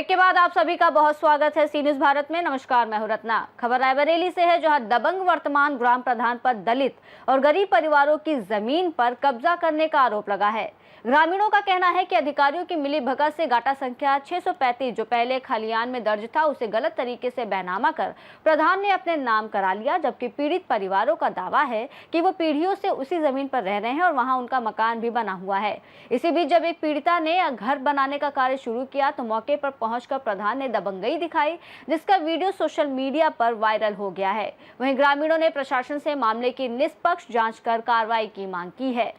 Break के बाद आप सभी का बहुत स्वागत है सी न्यूज भारत में। नमस्कार, मैं हूं रत्ना। खबर रायबरेली से है, जहां दबंग वर्तमान ग्राम प्रधान पर दलित और गरीब परिवारों की जमीन पर कब्जा करने का आरोप लगा है। ग्रामीणों का कहना है कि अधिकारियों की मिलीभगत से गाटा संख्या 635 जो पहले खलियान में दर्ज था, उसे गलत तरीके से बैनामा कर प्रधान ने अपने नाम करा लिया, जबकि पीड़ित परिवारों का दावा है कि वो पीढ़ियों से उसी जमीन पर रह रहे हैं और वहां उनका मकान भी बना हुआ है। इसी बीच जब एक पीड़िता ने घर बनाने का कार्य शुरू किया तो मौके पर पहुंचकर प्रधान ने दबंगई दिखाई, जिसका वीडियो सोशल मीडिया पर वायरल हो गया है। वहीं ग्रामीणों ने प्रशासन से मामले की निष्पक्ष जांच कर कार्रवाई की मांग की है।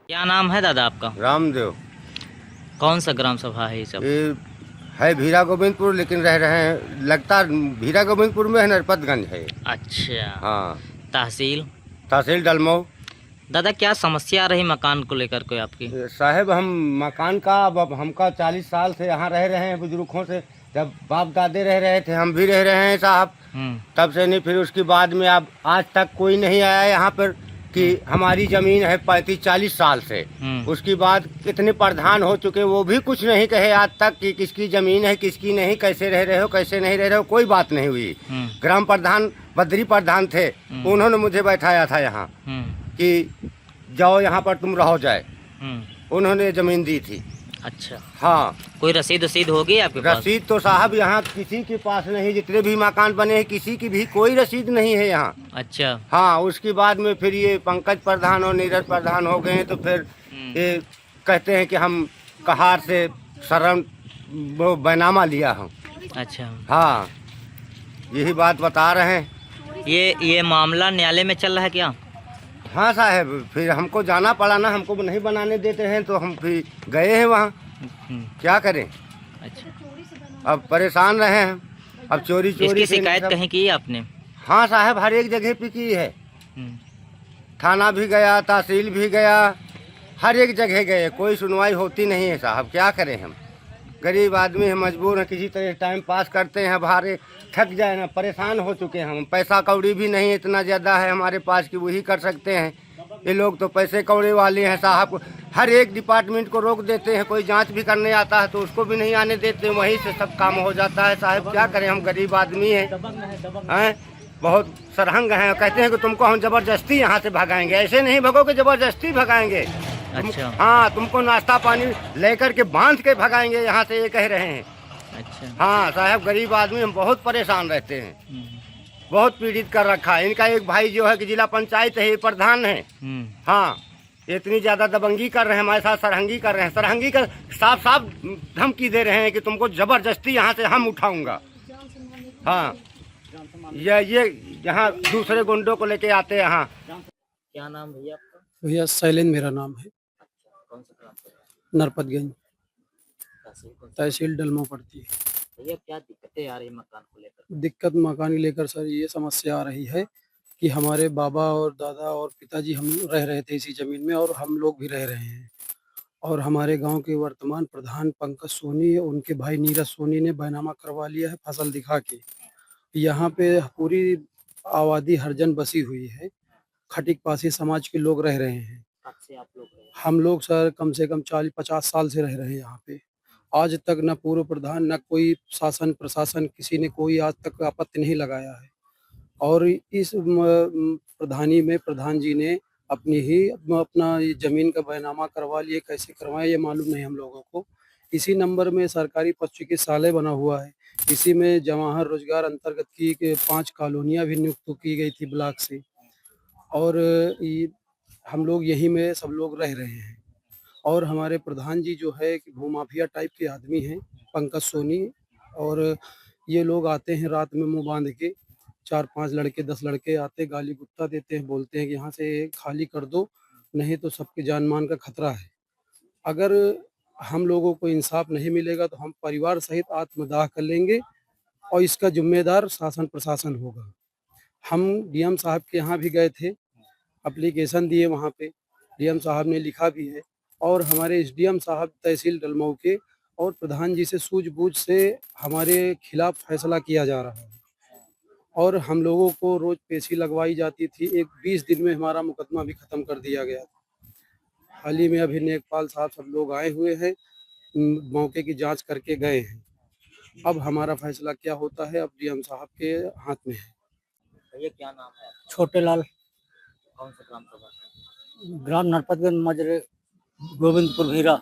क्या नाम है दादा आपका? रामदेव। कौन सा ग्राम सभा है ये सब? ये है भीरा गोविंदपुर, लेकिन रह रहे हैं लगता भीरा गोविंदपुर में है, नरपतगंज है। अच्छा। हाँ, तहसील डलमऊ। दादा क्या समस्या रही मकान को लेकर कोई आपकी? साहब, हम मकान का अब हमका 40 साल से यहाँ रह रहे हैं, बुजुर्गों से जब बाप दादे रह रहे थे हम भी रह रहे हैं साहब, तब से नहीं। फिर उसके बाद में अब आज तक कोई नहीं आया यहाँ पर कि हमारी जमीन है 35-40 साल से। उसके बाद कितने प्रधान हो चुके, वो भी कुछ नहीं कहे आज तक कि किसकी जमीन है किसकी नहीं, कैसे रह रहे हो कैसे नहीं रह रहे हो, कोई बात नहीं हुई। ग्राम प्रधान बद्री प्रधान थे, उन्होंने मुझे बैठाया था यहाँ कि जाओ यहाँ पर तुम रहो जाए, उन्होंने जमीन दी थी। अच्छा। हाँ। कोई रसीद होगी आपके पास? रसीद तो साहब यहाँ किसी के पास नहीं, जितने भी मकान बने हैं किसी की भी कोई रसीद नहीं है यहाँ। अच्छा। हाँ, उसके बाद में फिर ये पंकज प्रधान और नीरज प्रधान हो गए हैं, तो फिर ये कहते हैं कि हम कहार से शरण वो बैनामा लिया हूँ। अच्छा। हाँ, यही बात बता रहे हैं। ये मामला न्यायालय में चल रहा है क्या? हाँ साहब, फिर हमको जाना पड़ा ना, हमको नहीं बनाने देते हैं तो हम फिर गए हैं वहाँ। क्या करें? अच्छा। अब परेशान रहे हैं। अब चोरी इसकी शिकायत कहीं की आपने? हाँ साहब, हर एक जगह पे की है। थाना भी गया, तहसील भी गया, हर एक जगह गए, कोई सुनवाई होती नहीं है साहब। क्या करें, हम गरीब आदमी हैं, मजबूर हैं, किसी तरह टाइम पास करते हैं। भारे थक जाए ना, परेशान हो चुके हैं हम। पैसा कौड़ी भी नहीं इतना ज़्यादा है हमारे पास कि वही कर सकते हैं। ये लोग तो पैसे कौड़े वाले हैं साहब, हर एक डिपार्टमेंट को रोक देते हैं। कोई जांच भी करने आता है तो उसको भी नहीं आने देते, वहीं से सब काम हो जाता है साहब। क्या करें, हम गरीब आदमी हैं, बहुत सरहंग हैं। कहते हैं कि तुमको हम ज़बरदस्ती यहाँ से भगाएंगे। ऐसे नहीं भगोगे, ज़बरदस्ती भगाएंगे। अच्छा। हाँ, तुमको नाश्ता पानी लेकर के बांध के भगाएंगे यहाँ से, ये कह रहे हैं। अच्छा। हाँ साहब, गरीब आदमी हम बहुत परेशान रहते हैं, बहुत पीड़ित कर रखा है। इनका एक भाई जो है कि जिला पंचायत है, ये प्रधान है। हाँ, इतनी ज़्यादा दबंगी कर रहे हैं हमारे साथ, सरहंगी कर रहे हैं। सरहंगी का साफ साफ धमकी दे रहे हैं कि तुमको ज़बरदस्ती यहाँ से हम उठाऊंगा। हाँ, ये यहाँ दूसरे गुंडों को लेके आते हैं यहाँ। क्या नाम भैया आपका? भैया शैलेंद्र मेरा नाम है। कौन सा ग्राम सभा? नरपतगंज, तहसील डलमऊ पड़ती है। भैया क्या दिक्कतें आ रही मकान को लेकर? दिक्कत मकान को लेकर सर ये समस्या आ रही है कि हमारे बाबा और दादा और पिताजी हम रह रहे थे इसी जमीन में, और हम लोग भी रह रहे हैं। और हमारे गांव के वर्तमान प्रधान पंकज सोनी, उनके भाई नीरज सोनी ने बैनामा करवा लिया है फसल दिखा के। यहाँ पे पूरी आबादी हरिजन बसी हुई है, खटीक पासी समाज के लोग रह रहे हैं। कब से आप लोग रहे हैं? हम लोग सर कम से कम 40-50 साल से रह रहे हैं यहाँ पे। आज तक न पूर्व प्रधान न कोई शासन प्रशासन किसी ने कोई आज तक आपत्ति नहीं लगाया है। और इस प्रधानी में प्रधान जी ने अपनी ही अपना ये जमीन का बैनामा करवा लिए। कैसे करवाए ये मालूम नहीं हम लोगों को। इसी नंबर में सरकारी पद चिकित्सालय बना हुआ है। इसी में जवाहर रोजगार अंतर्गत की 5 कॉलोनियाँ भी नियुक्त की गई थी ब्लॉक से, और हम लोग यहीं में सब लोग रह रहे हैं। और हमारे प्रधान जी जो है कि भूमाफिया टाइप के आदमी हैं, पंकज सोनी, और ये लोग आते हैं रात में मुंह बांध के, 4-5 लड़के 10 लड़के आते, गाली गुत्ता देते हैं, बोलते हैं कि यहाँ से खाली कर दो, नहीं तो सबके जान मान का खतरा है। अगर हम लोगों को इंसाफ नहीं मिलेगा तो हम परिवार सहित आत्मदाह कर लेंगे, और इसका जिम्मेदार शासन प्रशासन होगा। हम डीएम साहब के यहाँ भी गए थे, एप्लीकेशन दिए, वहाँ पे डीएम साहब ने लिखा भी है। और हमारे एसडीएम साहब तहसील डलमऊ के और प्रधान जी से सूझबूझ से हमारे खिलाफ फैसला किया जा रहा है, और हम लोगों को रोज पेशी लगवाई जाती थी। 20 दिन में हमारा मुकदमा भी खत्म कर दिया गया था। हाल ही में अभी नेकपाल साहब सब लोग आए हुए हैं, मौके की जांच करके गए हैं। अब हमारा फैसला क्या होता है अब डीएम साहब के हाथ में है। भैया क्या नाम है आपका? छोटे लाल, कौन सा ग्राम सभा? ग्राम नरपतगंज, मजरे, गोविंदपुर भीरा।